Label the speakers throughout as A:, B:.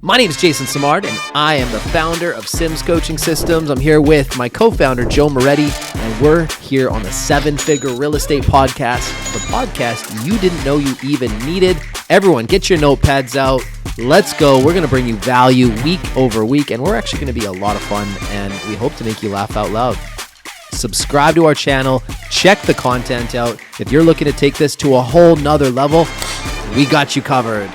A: My name is Jason Simard, and I am the founder of Sims Coaching Systems. I'm here with my co-founder, Joe Moretti, and we're here on the 7-Figure Real Estate Podcast, the podcast you didn't know you even needed. Everyone, get your notepads out. Let's go. We're going to bring you value week over week, and we're actually going to be a lot of fun, and we hope to make you laugh out loud. Subscribe to our channel. Check the content out. If you're looking to take this to a whole nother level, we got you covered.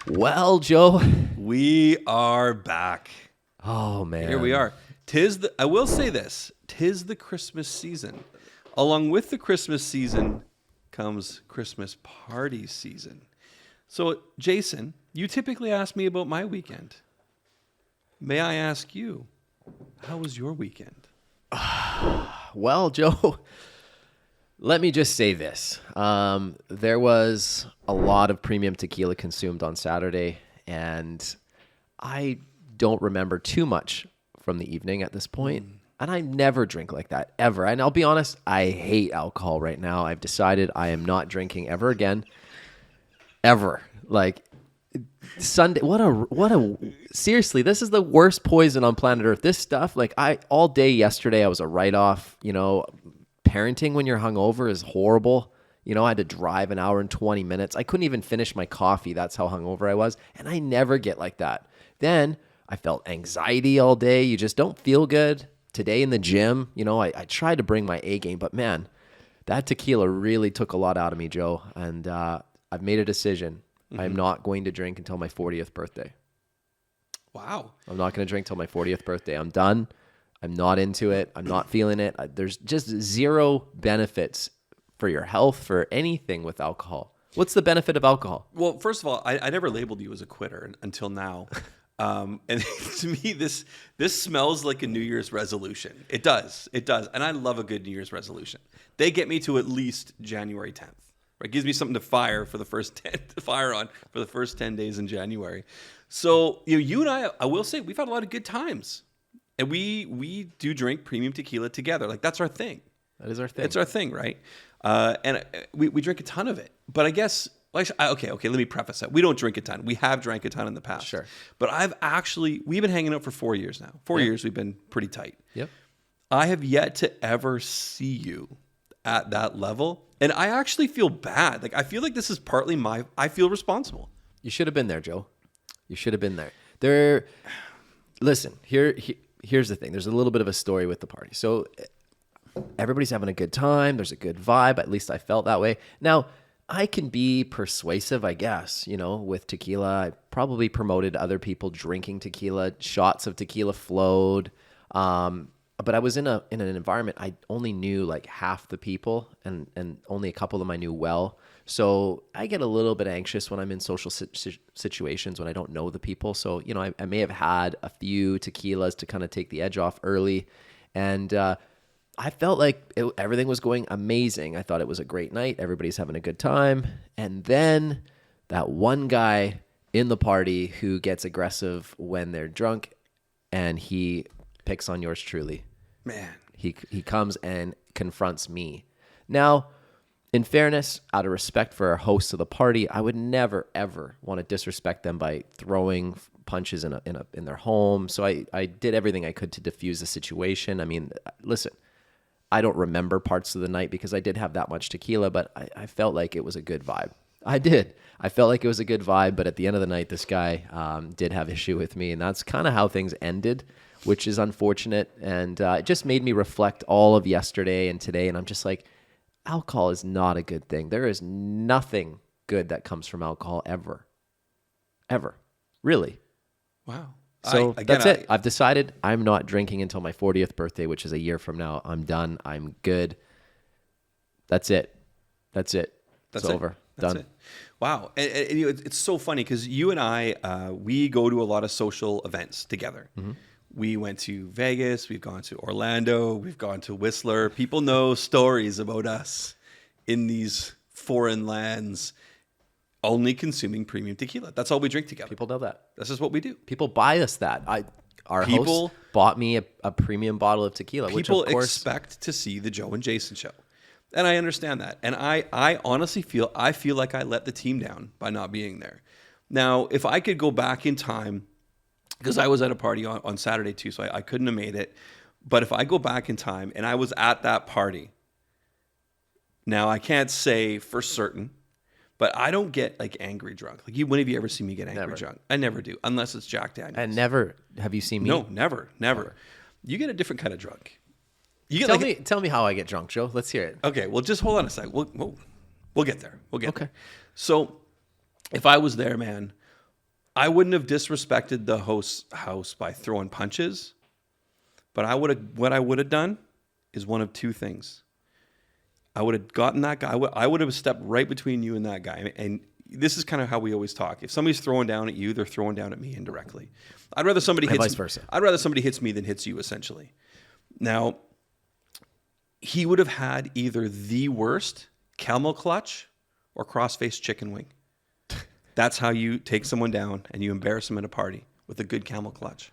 A: Well, Joe,
B: we are back.
A: Oh, man.
B: Here we are. I will say this, 'tis the Christmas season. Along with the Christmas season comes Christmas party season. So, Jason, you typically ask me about my weekend. May I ask you, how was your weekend?
A: Well, Joe, let me just say this. There was a lot of premium tequila consumed on Saturday, and I don't remember too much from the evening at this point. And I never drink like that, ever. And I'll be honest, I hate alcohol right now. I've decided I am not drinking ever again. Ever. Like, Sunday, seriously, this is the worst poison on planet Earth. This stuff, all day yesterday, I was a write-off, parenting when you're hungover is horrible. I had to drive an hour and 20 minutes. I couldn't even finish my coffee. That's how hungover I was. And I never get like that. Then I felt anxiety all day. You just don't feel good. Today in the gym, I tried to bring my A game, but man, that tequila really took a lot out of me, Joe. And I've made a decision. I'm not going to drink until my 40th birthday.
B: Wow.
A: I'm not going to drink till my 40th birthday. I'm done. I'm not into it. I'm not feeling it. There's just zero benefits for your health, for anything with alcohol. What's the benefit of alcohol?
B: Well, first of all, I never labeled you as a quitter until now. And to me, this smells like a New Year's resolution. It does. And I love a good New Year's resolution. They get me to at least January 10th. Right? It gives me something to fire for the first 10 days in January. So you and I will say we've had a lot of good times. And we do drink premium tequila together. Like, that's our thing.
A: That is our thing.
B: It's our thing, right? And we drink a ton of it. But I guess, okay, let me preface that. We don't drink a ton. We have drank a ton in the past.
A: Sure.
B: But we've been hanging out for 4 years now. 4 years we've been pretty tight.
A: Yep.
B: I have yet to ever see you at that level. And I actually feel bad. Like, I feel like this is partly I feel responsible.
A: You should have been there, Joe. You should have been there. Listen, here's the thing. There's a little bit of a story with the party. So everybody's having a good time. There's a good vibe. At least I felt that way. Now, I can be persuasive, I guess, with tequila. I probably promoted other people drinking tequila. Shots of tequila flowed. But I was in an environment I only knew like half the people, and only a couple of them I knew well. So I get a little bit anxious when I'm in social situations when I don't know the people. So, I may have had a few tequilas to kind of take the edge off early. And I felt like everything was going amazing. I thought it was a great night. Everybody's having a good time. And then that one guy in the party who gets aggressive when they're drunk, and he picks on yours truly.
B: Man.
A: He comes and confronts me. Now, in fairness, out of respect for our hosts of the party, I would never, ever want to disrespect them by throwing punches in their home. So I did everything I could to diffuse the situation. I mean, listen, I don't remember parts of the night because I did have that much tequila, but I felt like it was a good vibe. I did. I felt like it was a good vibe, but at the end of the night, this guy did have issue with me, and that's kind of how things ended, which is unfortunate. And it just made me reflect all of yesterday and today, and I'm just like, alcohol is not a good thing. There is nothing good that comes from alcohol ever. Ever. Really.
B: Wow.
A: So that's it. I've decided I'm not drinking until my 40th birthday, which is a year from now. I'm done. I'm good. That's it. It's over.
B: That's
A: done.
B: It. Wow. And it's so funny because you and I, we go to a lot of social events together. Mm-hmm. We went to Vegas. We've gone to Orlando. We've gone to Whistler. People know stories about us in these foreign lands only consuming premium tequila. That's all we drink together.
A: People know that.
B: This is what we do.
A: People buy us that. Our host bought me a premium bottle of tequila.
B: People
A: which of course,
B: expect to see the Joe and Jason show. And I understand that. And I honestly feel like I let the team down by not being there. Now, if I could go back in time because I was at a party on Saturday too, so I couldn't have made it. But if I go back in time and I was at that party, now I can't say for certain, but I don't get like angry drunk. Like when have you ever seen me get angry drunk? I never do, unless it's Jack Daniels.
A: And never have you seen me?
B: No, never. You get a different kind of drunk. You get
A: Tell me how I get drunk, Joe. Let's hear it.
B: Okay, well, just hold on a sec. We'll get there. We'll get
A: Okay.
B: there. So if I was there, man, I wouldn't have disrespected the host's house by throwing punches. But what I would have done is one of two things. I would have gotten that guy. I would have stepped right between you and that guy. And this is kind of how we always talk. If somebody's throwing down at you, they're throwing down at me indirectly. I'd rather somebody
A: vice versa.
B: I'd rather somebody hits me than hits you, essentially. Now, he would have had either the worst camel clutch or cross-faced chicken wing. That's how you take someone down and you embarrass them at a party, with a good camel clutch.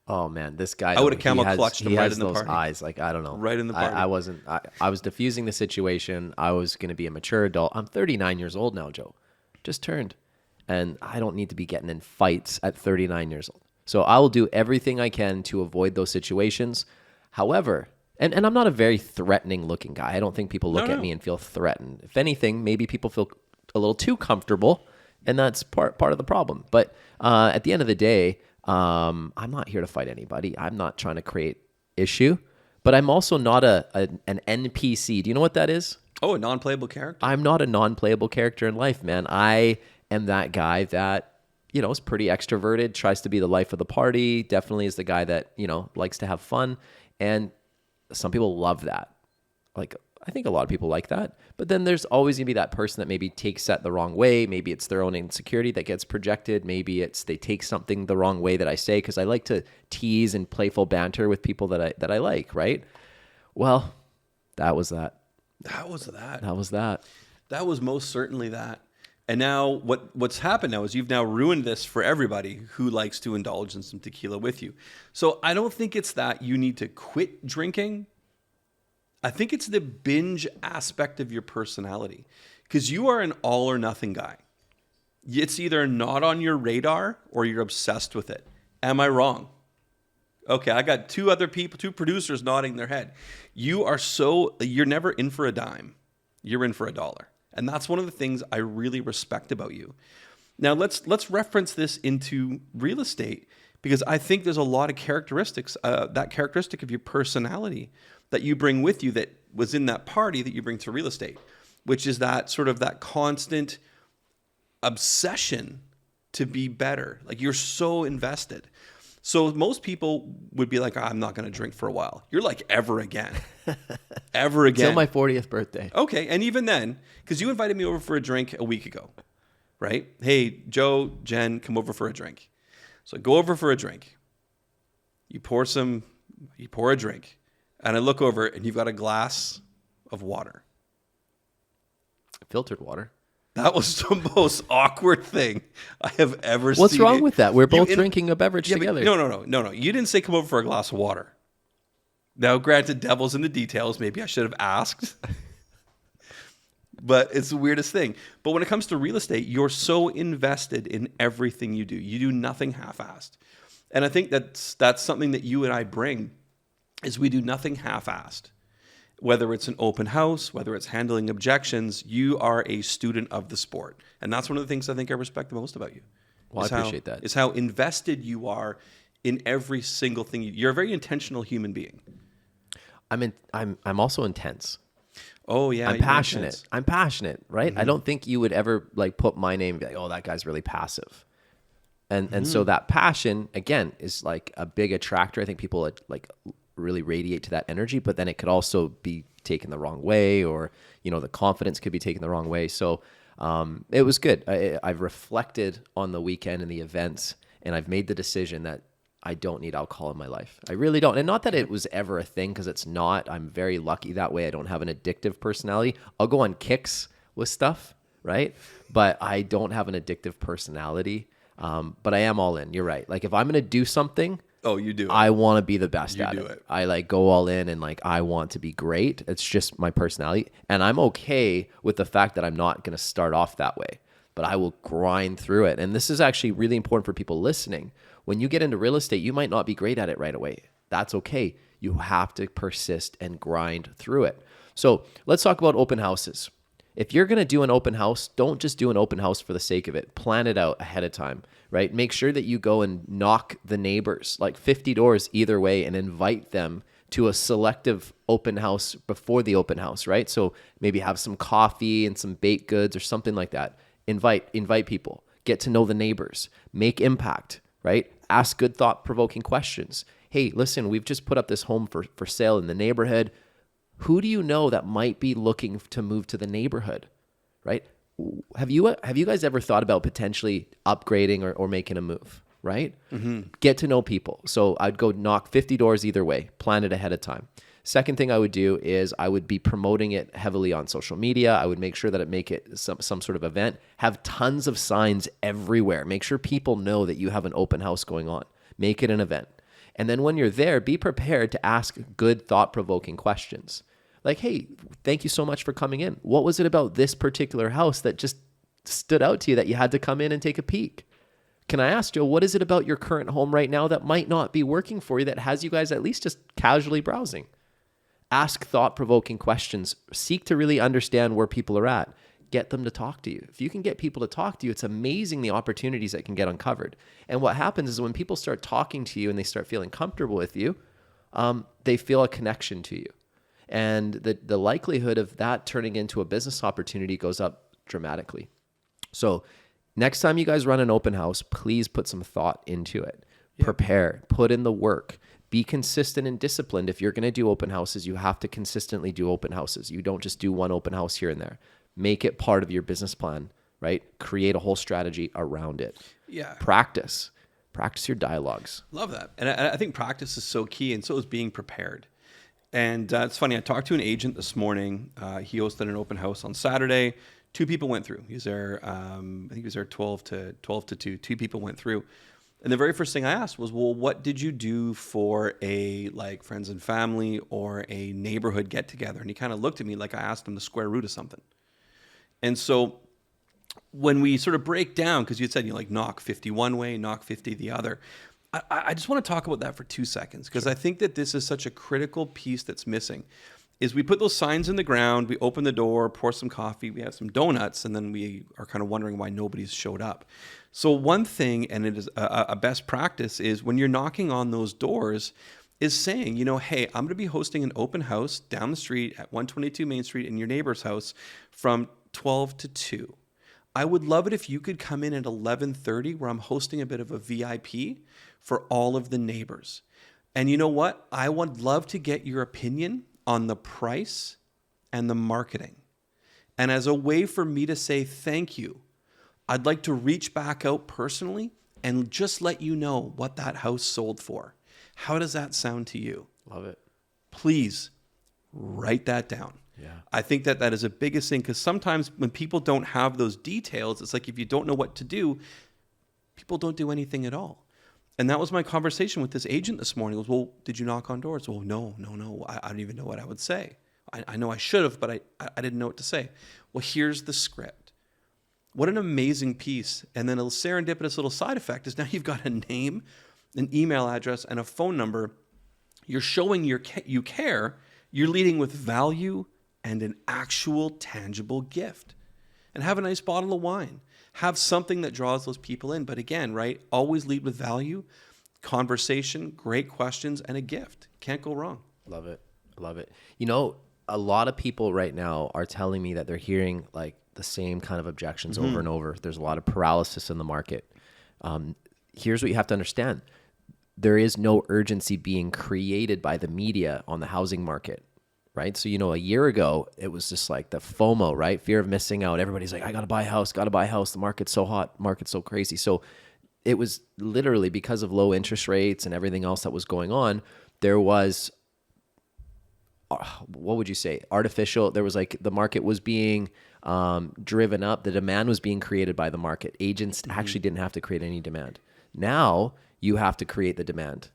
A: Oh man, this guy!
B: I would have camel clutched him right in the
A: those
B: party.
A: Eyes, like I don't know,
B: right in the party.
A: I wasn't. I was diffusing the situation. I was going to be a mature adult. I'm 39 years old now, Joe. Just turned, and I don't need to be getting in fights at 39 years old. So I will do everything I can to avoid those situations. However, and I'm not a very threatening looking guy. I don't think people look at me and feel threatened. If anything, maybe people feel a little too comfortable, and that's part of the problem. But at the end of the day. I'm not here to fight anybody. I'm not trying to create issue, but I'm also not an NPC. Do you know what that is?
B: Oh, a non-playable character?
A: I'm not a non-playable character in life, man. I am that guy that, is pretty extroverted, tries to be the life of the party, definitely is the guy that, likes to have fun. And some people love that. Like, I think a lot of people like that. But then there's always going to be that person that maybe takes that the wrong way. Maybe it's their own insecurity that gets projected. Maybe it's they take something the wrong way that I say, because I like to tease and playful banter with people that I like, right? Well, that was that.
B: That was that.
A: That was that.
B: That was most certainly that. And now what's happened now is you've now ruined this for everybody who likes to indulge in some tequila with you. So I don't think it's that you need to quit drinking. I think it's the binge aspect of your personality, because you are an all or nothing guy. It's either not on your radar or you're obsessed with it. Am I wrong? Okay, I got two producers nodding their head. You're never in for a dime. You're in for a dollar. And that's one of the things I really respect about you. Now let's reference this into real estate, because I think there's a lot of characteristics, that characteristic of your personality that you bring with you that was in that party that you bring to real estate, which is that sort of that constant obsession to be better. Like you're so invested. So most people would be like, I'm not going to drink for a while. You're like, ever again. Ever again.
A: Till my 40th birthday.
B: Okay. And even then, because you invited me over for a drink a week ago, right? Hey, Joe, Jen, come over for a drink. So I go over for a drink. You pour a drink. And I look over and you've got a glass of water.
A: Filtered water.
B: That was the most awkward thing I have ever seen.
A: What's wrong with that? We're both drinking a beverage together.
B: No. You didn't say come over for a glass of water. Now, granted, devil's in the details. Maybe I should have asked. But it's the weirdest thing. But when it comes to real estate, you're so invested in everything you do. You do nothing half-assed. And I think that's something that you and I bring, is we do nothing half-assed. Whether it's an open house, whether it's handling objections, you are a student of the sport. And that's one of the things I think I respect the most about you.
A: Well, I appreciate that.
B: Is how invested you are in every single thing. You're a very intentional human being.
A: I'm also intense.
B: Oh yeah.
A: I'm passionate, right? Mm-hmm. I don't think you would ever like put my name and be like, oh, that guy's really passive. And so that passion, again, is like a big attractor. I think people like really radiate to that energy, but then it could also be taken the wrong way, or, the confidence could be taken the wrong way. So it was good. I've reflected on the weekend and the events, and I've made the decision that I don't need alcohol in my life. I really don't. And not that it was ever a thing, because it's not. I'm very lucky that way. I don't have an addictive personality. I'll go on kicks with stuff, right? But I don't have an addictive personality. But I am all in. You're right. Like if I'm going to do something,
B: oh, you do it.
A: I want to be the best at
B: it.
A: it. I like go all in, and like I want to be great. It's just my personality. And I'm okay with the fact that I'm not going to start off that way, but I will grind through it. And this is actually really important for people listening. When you get into real estate, you might not be great at it right away. That's okay. You have to persist and grind through it. So let's talk about open houses. If you're going to do an open house, don't just do an open house for the sake of it. Plan it out ahead of time, right? Make sure that you go and knock the neighbors, like 50 doors either way, and invite them to a selective open house before the open house, right? So maybe have some coffee and some baked goods or something like that. Invite people. Get to know the neighbors. Make impact, right? Ask good thought-provoking questions. Hey, listen, we've just put up this home for sale in the neighborhood. Who do you know that might be looking to move to the neighborhood, right? Have you guys ever thought about potentially upgrading or making a move, right? Mm-hmm. Get to know people. So I'd go knock 50 doors either way, plan it ahead of time. Second thing I would do is I would be promoting it heavily on social media. I would make sure that make it some sort of event. Have tons of signs everywhere. Make sure people know that you have an open house going on. Make it an event. And then when you're there, be prepared to ask good, thought-provoking questions. Like, hey, thank you so much for coming in. What was it about this particular house that just stood out to you that you had to come in and take a peek? Can I ask, Joe, what is it about your current home right now that might not be working for you that has you guys at least just casually browsing? Ask thought-provoking questions. Seek to really understand where people are at. Get them to talk to you. If you can get people to talk to you, it's amazing the opportunities that can get uncovered. And what happens is when people start talking to you and they start feeling comfortable with you, they feel a connection to you. And the likelihood of that turning into a business opportunity goes up dramatically. So next time you guys run an open house, please put some thought into it. Yeah. Prepare, put in the work. Be consistent and disciplined. If you're going to do open houses, you have to consistently do open houses. You don't just do one open house here and there. Make it part of your business plan, right? Create a whole strategy around it.
B: Yeah.
A: Practice your dialogues.
B: Love that. And I think practice is so key, and so is being prepared. And it's funny, I talked to an agent this morning. He hosted an open house on Saturday. 2 people went through. He was there, I think he was there 12 to 2. 2 people went through. And the very first thing I asked was, well, what did you do for a like friends and family or a neighborhood get together? And he kind of looked at me like I asked him the square root of something. And so when we sort of break down, because you had said you like knock 50 one way, knock 50 the other, I just want to talk about that for 2 seconds, because I think that this is such a critical piece that's missing. Is we put those signs in the ground, we open the door, pour some coffee, we have some donuts, and then we are kind of wondering why nobody's showed up. So one thing, and it is a best practice, is when you're knocking on those doors, is saying, hey, I'm going to be hosting an open house down the street at 122 Main Street in your neighbor's house from 12 to 2. I would love it if you could come in at 11:30, where I'm hosting a bit of a VIP for all of the neighbors. And you know what? I would love to get your opinion on the price and the marketing. And as a way for me to say thank you, I'd like to reach back out personally and just let you know what that house sold for. How does that sound to you?
A: Love it.
B: Please write that down. Yeah. I think that is a biggest thing, because sometimes when people don't have those details, it's like if you don't know what to do, people don't do anything at all. And that was my conversation with this agent this morning. It was, well, did you knock on doors? Well, no. I don't even know what I would say. I know I should have, but I didn't know what to say. Well, here's the script. What an amazing piece. And then a serendipitous little side effect is now you've got a name, an email address, and a phone number. You're showing you care. You're leading with value and an actual tangible gift. And have a nice bottle of wine. Have something that draws those people in. But again, right, always lead with value, conversation, great questions, and a gift. Can't go wrong.
A: Love it. A lot of people right now are telling me that they're hearing like the same kind of objections over and over. There's a lot of paralysis in the market. Here's what you have to understand. There is no urgency being created by the media on the housing market. Right. So, a year ago, it was just like the FOMO, right? Fear of missing out. Everybody's like, I got to buy a house, The market's so hot, market's so crazy. So it was literally because of low interest rates and everything else that was going on. There was, what would you say? Artificial. There was like the market was being driven up. The demand was being created by the market. Agents actually didn't have to create any demand. Now you have to create the demand.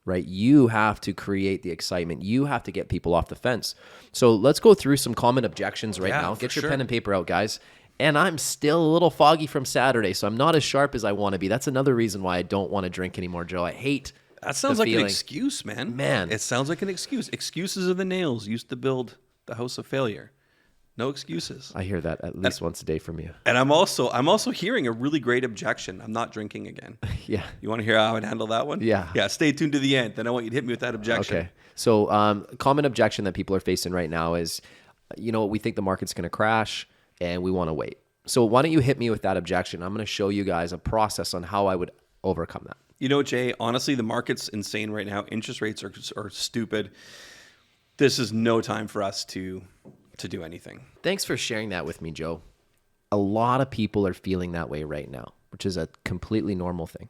A: Right? You have to create the excitement. You have to get people off the fence. So let's go through some common objections right now. Get your pen and paper out, guys. And I'm still a little foggy from Saturday, so I'm not as sharp as I want to be. That's another reason why I don't want to drink anymore, Joe. I hate
B: That sounds
A: the
B: like an
A: feeling.
B: excuse, man.
A: Man.
B: It sounds like an excuse. Excuses are the nails used to build the house of failure. No excuses.
A: I hear that at least once a day from you.
B: And I'm also hearing a really great objection. I'm not drinking again.
A: Yeah.
B: You want to hear how I would handle that one?
A: Yeah.
B: Yeah. Stay tuned to the end. Then I want you to hit me with that objection.
A: Okay. So, common objection that people are facing right now is, we think the market's going to crash and we want to wait. So why don't you hit me with that objection? I'm going to show you guys a process on how I would overcome that.
B: Jay, honestly, the market's insane right now. Interest rates are stupid. This is no time for us to do anything.
A: Thanks for sharing that with me, Joe. A lot of people are feeling that way right now, which is a completely normal thing.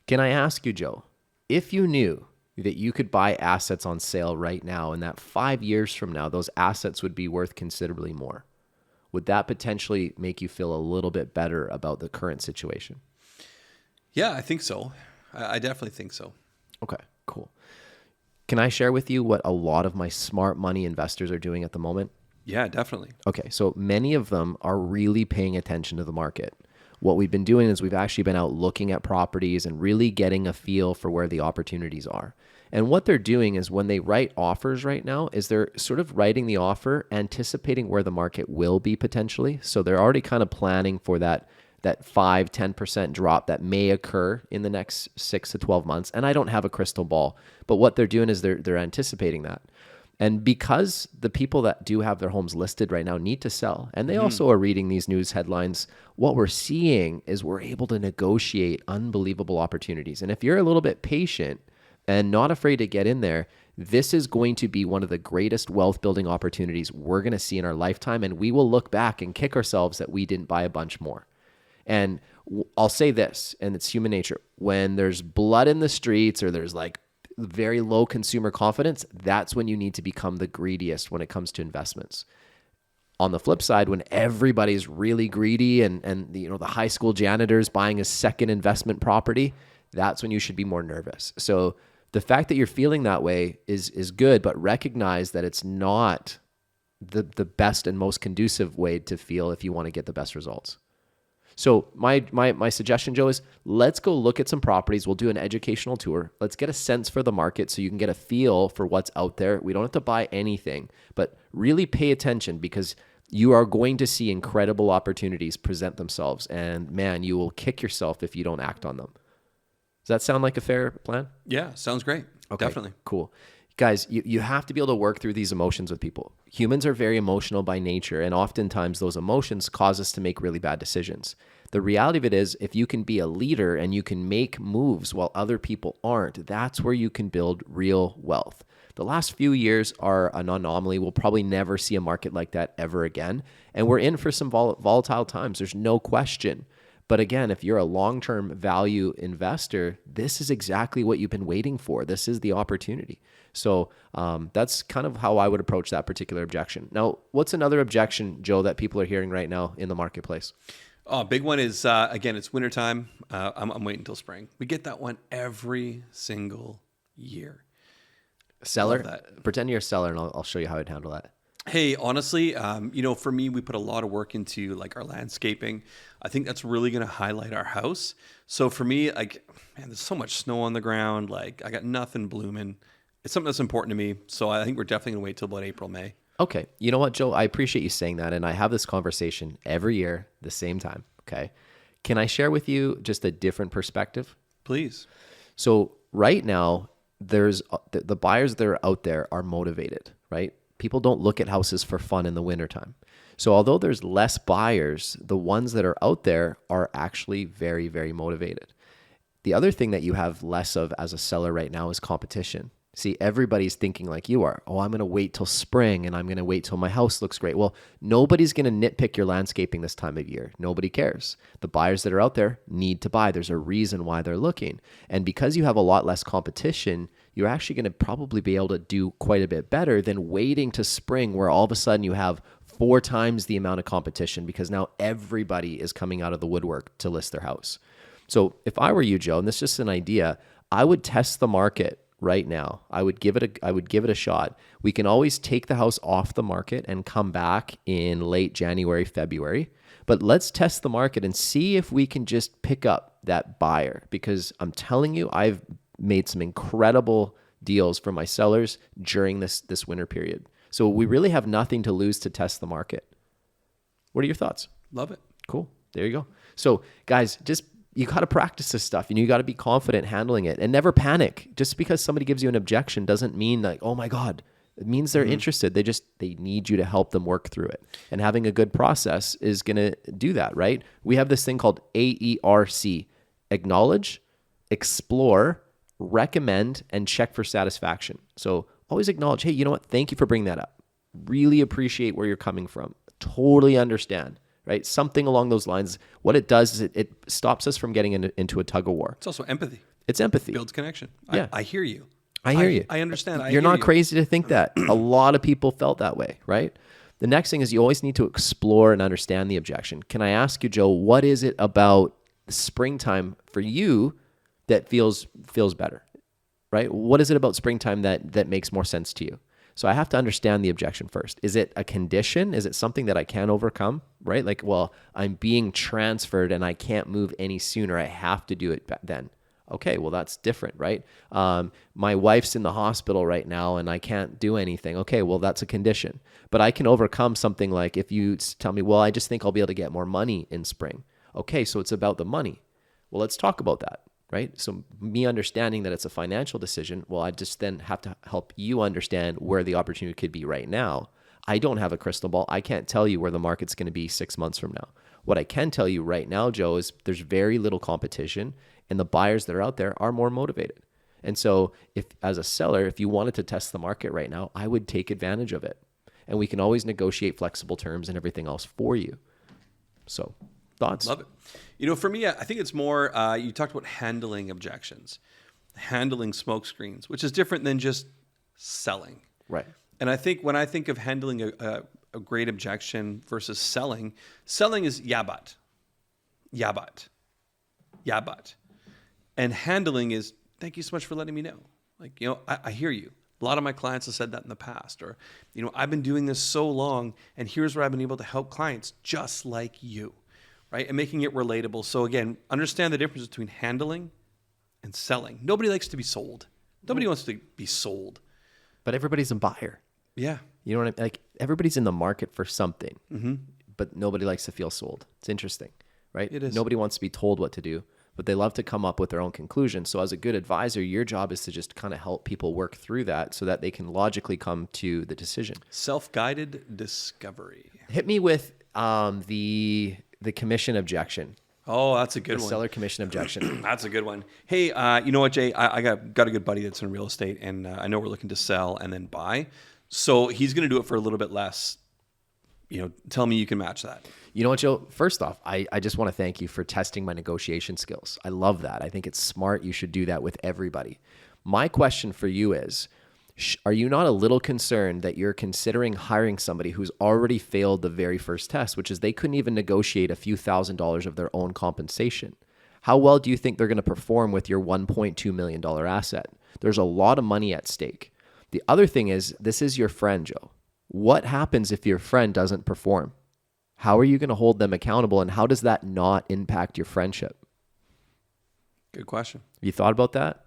A: Can I ask you, Joe, if you knew that you could buy assets on sale right now and that 5 years from now, those assets would be worth considerably more, would that potentially make you feel a little bit better about the current situation?
B: Yeah, I think so. I definitely think so.
A: Okay, cool. Can I share with you what a lot of my smart money investors are doing at the moment?
B: Yeah, definitely.
A: Okay, so many of them are really paying attention to the market. What we've been doing is we've actually been out looking at properties and really getting a feel for where the opportunities are. And what they're doing is when they write offers right now is they're sort of writing the offer, anticipating where the market will be potentially. So they're already kind of planning for that 5-10% drop that may occur in the next 6 to 12 months. And I don't have a crystal ball, but what they're doing is they're anticipating that. And because the people that do have their homes listed right now need to sell, and they also are reading these news headlines, what we're seeing is we're able to negotiate unbelievable opportunities. And if you're a little bit patient and not afraid to get in there, this is going to be one of the greatest wealth building opportunities we're going to see in our lifetime. And we will look back and kick ourselves that we didn't buy a bunch more. And I'll say this, and it's human nature. When there's blood in the streets or there's like very low consumer confidence, that's when you need to become the greediest when it comes to investments. On the flip side, when everybody's really greedy and the high school janitor's buying a second investment property, that's when you should be more nervous. So the fact that you're feeling that way is good, but recognize that it's not the best and most conducive way to feel if you want to get the best results. So my suggestion, Joe, is let's go look at some properties. We'll do an educational tour. Let's get a sense for the market so you can get a feel for what's out there. We don't have to buy anything, but really pay attention because you are going to see incredible opportunities present themselves. And man, you will kick yourself if you don't act on them. Does that sound like a fair plan?
B: Yeah, sounds great. Okay, definitely.
A: Cool. Guys, you have to be able to work through these emotions with people. Humans are very emotional by nature, and oftentimes those emotions cause us to make really bad decisions. The reality of it is, if you can be a leader and you can make moves while other people aren't, that's where you can build real wealth. The last few years are an anomaly. We'll probably never see a market like that ever again. And we're in for some volatile times. There's no question. But again, if you're a long-term value investor, this is exactly what you've been waiting for. This is the opportunity. So that's kind of how I would approach that particular objection. Now, what's another objection, Joe, that people are hearing right now in the marketplace?
B: Oh, big one is, again, it's wintertime. I'm waiting until spring. We get that one every single year.
A: Seller? Pretend you're a seller, and I'll show you how I'd handle that.
B: Hey, honestly, for me, we put a lot of work into like our landscaping. I think that's really going to highlight our house. So for me, like, man, there's so much snow on the ground. Like, I got nothing blooming. It's something that's important to me. So I think we're definitely going to wait till about April, May.
A: Okay. You know what, Joe? I appreciate you saying that. And I have this conversation every year, the same time. Okay. Can I share with you just a different perspective?
B: Please.
A: So right now, there's the buyers that are out there are motivated, right? People don't look at houses for fun in the wintertime. So although there's less buyers, the ones that are out there are actually very, very motivated. The other thing that you have less of as a seller right now is competition. See, everybody's thinking like you are. Oh, I'm going to wait till spring and I'm going to wait till my house looks great. Well, nobody's going to nitpick your landscaping this time of year. Nobody cares. The buyers that are out there need to buy. There's a reason why they're looking. And because you have a lot less competition, you're actually going to probably be able to do quite a bit better than waiting to spring where all of a sudden you have 4 times the amount of competition because now everybody is coming out of the woodwork to list their house. So if I were you, Joe, and this is just an idea, I would test the market right now. I would give it a shot. We can always take the house off the market and come back in late January, February. But let's test the market and see if we can just pick up that buyer, because I'm telling you, I've made some incredible deals for my sellers during this winter period. So we really have nothing to lose to test the market. What are your thoughts?
B: Love it.
A: Cool. There you go. So guys, you got to practice this stuff, and you got to be confident handling it, and never panic. Just because somebody gives you an objection doesn't mean like, oh my God. It means they're interested. They need you to help them work through it. And having a good process is going to do that, right? We have this thing called AERC: acknowledge, explore, recommend, and check for satisfaction. So always acknowledge, hey, you know what? Thank you for bringing that up. Really appreciate where you're coming from. Totally understand, right? Something along those lines. What it does is it stops us from getting into a tug of war.
B: It's also empathy.
A: It's empathy.
B: Builds connection.
A: Yeah.
B: I hear you.
A: I hear you.
B: I understand.
A: You're not crazy to think that. A lot of people felt that way, right? The next thing is you always need to explore and understand the objection. Can I ask you, Joe, what is it about springtime for you that feels better, right? What is it about springtime that makes more sense to you? So I have to understand the objection first. Is it a condition? Is it something that I can overcome, right? Like, well, I'm being transferred and I can't move any sooner. I have to do it then. Okay, well, that's different, right? My wife's in the hospital right now and I can't do anything. Okay, well, that's a condition. But I can overcome something like if you tell me, well, I just think I'll be able to get more money in spring. Okay, so it's about the money. Well, let's talk about that, right? So me understanding that it's a financial decision, well, I just then have to help you understand where the opportunity could be right now. I don't have a crystal ball. I can't tell you where the market's going to be 6 months from now. What I can tell you right now, Joe, is there's very little competition, and the buyers that are out there are more motivated. And so if, as a seller, if you wanted to test the market right now, I would take advantage of it. And we can always negotiate flexible terms and everything else for you. So thoughts?
B: Love it. You know, for me, I think it's more, you talked about handling objections, handling smoke screens, which is different than just selling.
A: Right.
B: And I think when I think of handling a great objection versus selling is yeah, but. And handling is, thank you so much for letting me know. Like, you know, I hear you. A lot of my clients have said that in the past. Or, you know, I've been doing this so long, and here's where I've been able to help clients just like you, right? And making it relatable. So again, understand the difference between handling and selling. Nobody likes to be sold. Nobody wants to be sold.
A: But everybody's a buyer.
B: Yeah.
A: You know what I mean? Like, everybody's in the market for something, but nobody likes to feel sold. It's interesting, right?
B: It is.
A: Nobody wants to be told what to do, but they love to come up with their own conclusions. So as a good advisor, your job is to just kind of help people work through that so that they can logically come to the decision.
B: Self-guided discovery.
A: Hit me with the commission objection.
B: Oh, that's a good
A: The
B: one.
A: seller commission objection.
B: That's a good one. Hey, you know what, Jay? I got a good buddy that's in real estate, and I know we're looking to sell and then buy. So he's going to do it for a little bit less. You know, tell me you can match that.
A: You know what, Joe? First off, I just want to thank you for testing my negotiation skills. I love that. I think it's smart. You should do that with everybody. My question for you is, are you not a little concerned that you're considering hiring somebody who's already failed the very first test, which is they couldn't even negotiate a few $1,000s of their own compensation? How well do you think they're going to perform with your $1.2 million asset? There's a lot of money at stake. The other thing is, this is your friend, Joe. What happens if your friend doesn't perform? How are you going to hold them accountable, and how does that not impact your friendship?
B: Good question.
A: Have you thought about that?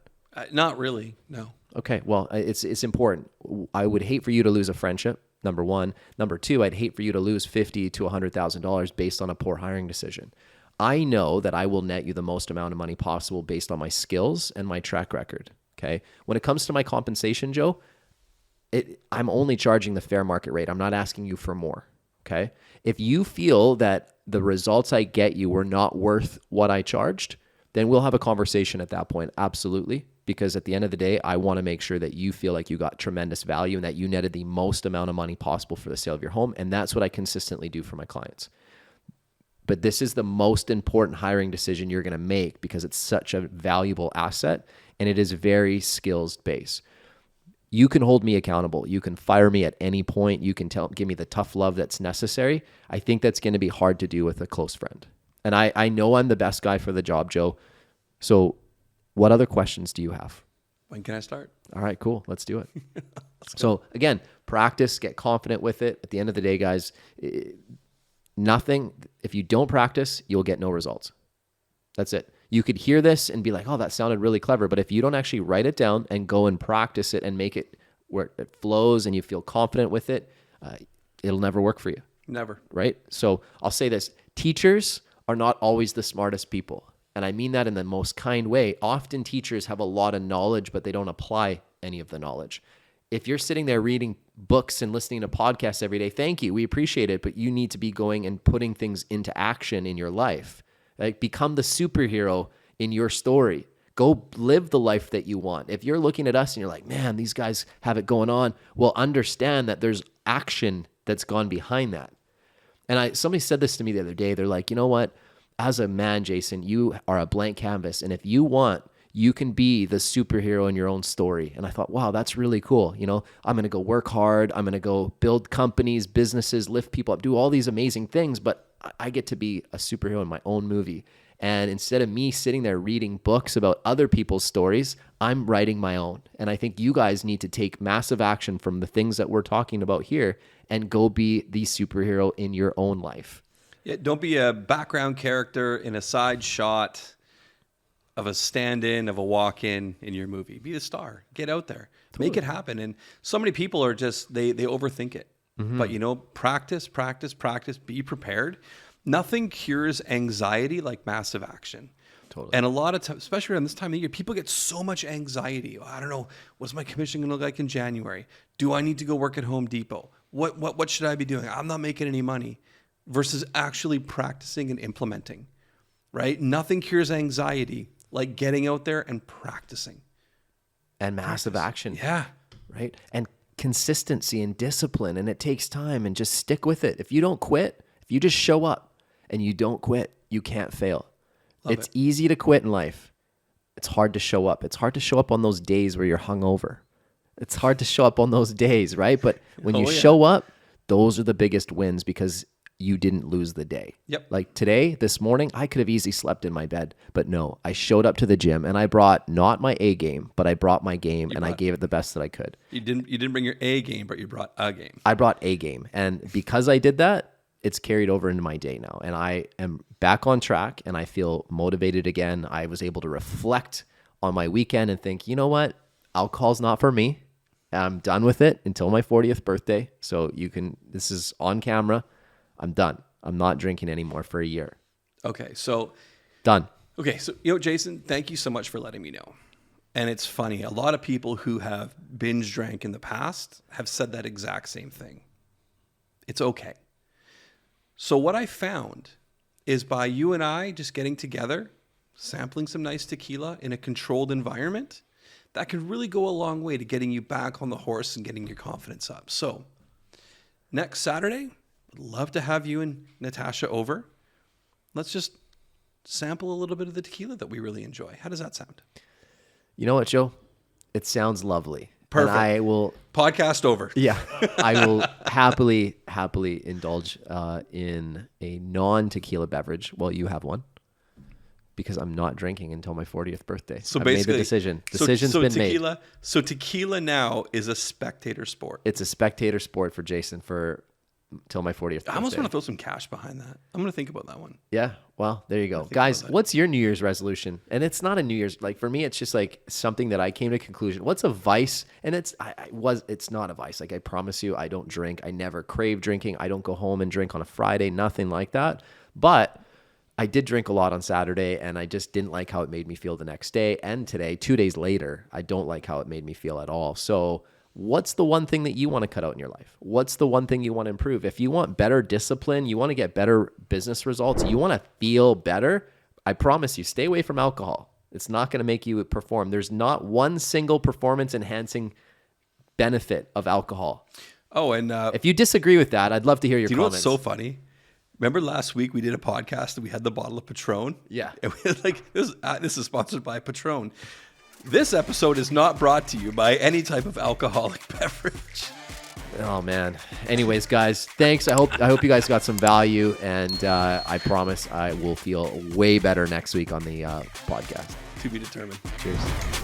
B: Not really, no.
A: Okay, well, it's important. I would hate for you to lose a friendship, number one. Number two, I'd hate for you to lose $50,000 to $100,000 based on a poor hiring decision. I know that I will net you the most amount of money possible based on my skills and my track record, okay? When it comes to my compensation, Joe, I'm only charging the fair market rate. I'm not asking you for more, okay? If you feel that the results I get you were not worth what I charged, then we'll have a conversation at that point, absolutely. Because at the end of the day, I want to make sure that you feel like you got tremendous value and that you netted the most amount of money possible for the sale of your home. And that's what I consistently do for my clients. But this is the most important hiring decision you're going to make because it's such a valuable asset and it is very skills based. You can hold me accountable. You can fire me at any point. You can give me the tough love that's necessary. I think that's going to be hard to do with a close friend. And I know I'm the best guy for the job, Joe. So what other questions do you have?
B: When can I start?
A: All right, cool. Let's do it. So again, practice, get confident with it. At the end of the day, guys, If you don't practice, you'll get no results. That's it. You could hear this and be like, oh, that sounded really clever. But if you don't actually write it down and go and practice it and make it where it flows and you feel confident with it, it'll never work for you.
B: Never.
A: Right? So I'll say this. Teachers are not always the smartest people. And I mean that in the most kind way. Often teachers have a lot of knowledge, but they don't apply any of the knowledge. If you're sitting there reading books and listening to podcasts every day, thank you. We appreciate it. But you need to be going and putting things into action in your life. Like, become the superhero in your story. Go live the life that you want. If you're looking at us and you're like, man, these guys have it going on, well, understand that there's action that's gone behind that. And somebody said this to me the other day. They're like, you know what? As a man, Jason, you are a blank canvas. And if you want, you can be the superhero in your own story. And I thought, wow, that's really cool. You know, I'm going to go work hard. I'm going to go build companies, businesses, lift people up, do all these amazing things. But I get to be a superhero in my own movie. And instead of me sitting there reading books about other people's stories, I'm writing my own. And I think you guys need to take massive action from the things that we're talking about here and go be the superhero in your own life.
B: Yeah, don't be a background character in a side shot of a stand-in, of a walk-in in your movie. Be the star. Get out there. Totally. Make it happen. And so many people are just, they overthink it. Mm-hmm. But, you know, practice, be prepared. Nothing cures anxiety like massive action. Totally. And a lot of times, especially around this time of the year, people get so much anxiety. Oh, I don't know, what's my commission going to look like in January? Do I need to go work at Home Depot? What should I be doing? I'm not making any money. Versus actually practicing and implementing, right? Nothing cures anxiety like getting out there and practicing.
A: And massive action.
B: Yeah.
A: Right? And consistency and discipline, and it takes time, and just stick with it. If you don't quit, if you just show up and you don't quit, you can't fail. It's easy to quit in life. It's hard to show up. It's hard to show up on those days where you're hungover. It's hard to show up on those days, right? But when you show up, those are the biggest wins because you didn't lose the day.
B: Yep.
A: Like today, this morning, I could have easily slept in my bed, but no, I showed up to the gym and I brought not my A game, but I brought my game I gave it the best that I could.
B: You didn't bring your A game, but you brought a game.
A: I brought a game. And because I did that, it's carried over into my day now. And I am back on track and I feel motivated again. I was able to reflect on my weekend and think, you know what? Alcohol's not for me. I'm done with it until my 40th birthday. So this is on camera. I'm done. I'm not drinking anymore for a year.
B: Okay, so...
A: Done.
B: Okay, so, Jason, thank you so much for letting me know. And it's funny, a lot of people who have binge drank in the past have said that exact same thing. It's okay. So what I found is by you and I just getting together, sampling some nice tequila in a controlled environment, that could really go a long way to getting you back on the horse and getting your confidence up. So, next Saturday... love to have you and Natasha over. Let's just sample a little bit of the tequila that we really enjoy. How does that sound?
A: You know what, Joe? It sounds lovely.
B: Perfect.
A: And I will...
B: Podcast over.
A: Yeah. I will happily indulge in a non-tequila beverage while you have one. Because I'm not drinking until my 40th birthday.
B: So
A: I've
B: basically,
A: made the decision. Decision's been
B: tequila,
A: made.
B: So tequila now is a spectator sport.
A: It's a spectator sport for Jason till my 40th birthday.
B: I almost want to throw some cash behind that. I'm going to think about that one.
A: Yeah. Well, there you go. Guys, what's your New Year's resolution? And it's not a New Year's, like for me, it's just like something that I came to a conclusion. What's a vice? And it's not a vice. Like I promise you, I don't drink. I never crave drinking. I don't go home and drink on a Friday, nothing like that. But I did drink a lot on Saturday and I just didn't like how it made me feel the next day. And today, 2 days later, I don't like how it made me feel at all. So what's the one thing that you want to cut out in your life? What's the one thing you want to improve? If you want better discipline, you want to get better business results, you want to feel better, I promise you, stay away from alcohol. It's not going to make you perform. There's not one single performance enhancing benefit of alcohol.
B: Oh, and
A: if you disagree with that, I'd love to hear your comments.
B: You know what's so funny? Remember last week we did a podcast and we had the bottle of Patron?
A: Yeah.
B: And we had this is sponsored by Patron. This episode is not brought to you by any type of alcoholic beverage.
A: Oh man. Anyways, guys, thanks. I hope you guys got some value, and I promise I will feel way better next week on the podcast.
B: To be determined.
A: Cheers.